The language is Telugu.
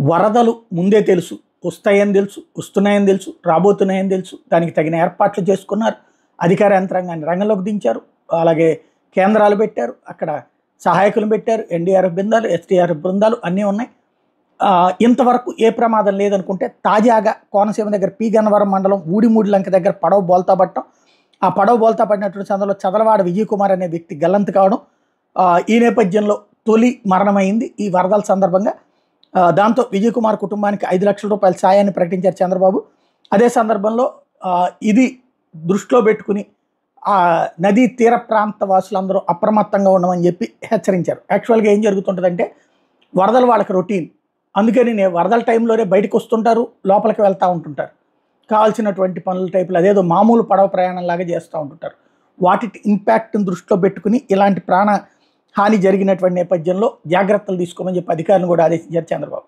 వరదలు ముందే తెలుసు, వస్తాయని తెలుసు, వస్తున్నాయని తెలుసు, రాబోతున్నాయని తెలుసు. దానికి తగిన ఏర్పాట్లు చేసుకున్నారు. అధికార యంత్రాంగాన్ని రంగంలోకి దించారు. అలాగే కేంద్రాలు పెట్టారు, అక్కడ సహాయకులు పెట్టారు, ఎన్డీఆర్ఎఫ్ బృందాలు, ఎస్డీఆర్ఎఫ్ బృందాలు అన్నీ ఉన్నాయి. ఇంతవరకు ఏ ప్రమాదం లేదనుకుంటే తాజాగా కోనసీమ దగ్గర పి గన్నవరం మండలం ఊడిమూడి లంక దగ్గర పడవ బోల్తా పట్టడం, ఆ పడవ బోల్తా పడినటువంటి సందర్భంలో చదలవాడ విజయ్ కుమార్ అనే వ్యక్తి గల్లంతు కావడం, ఈ నేపథ్యంలో తొలి మరణమైంది ఈ వరదల సందర్భంగా. దాంతో విజయ్ కుమార్ కుటుంబానికి 5 లక్షల రూపాయల సాయాన్ని ప్రకటించారు చంద్రబాబు. అదే సందర్భంలో ఇది దృష్టిలో పెట్టుకుని నదీ తీర ప్రాంత వాసులందరూ అప్రమత్తంగా ఉండమని చెప్పి హెచ్చరించారు. యాక్చువల్గా ఏం జరుగుతుంటుందంటే వరదలు వాళ్ళకి రొటీన్, అందుకని వరదల టైంలోనే బయటకు వస్తుంటారు, లోపలికి వెళ్తూ ఉంటుంటారు. కావాల్సినటువంటి పనుల టైపులు అదేదో మామూలు పడవ ప్రయాణంలాగా చేస్తూ ఉంటుంటారు. వాటి ఇంపాక్ట్ని దృష్టిలో పెట్టుకుని ఇలాంటి ప్రాణ హాని జరిగినటువంటి నేపథ్యంలో జాగ్రత్తలు తీసుకోమని చెప్పి అధికారులను కూడా ఆదేశించారు చంద్రబాబు.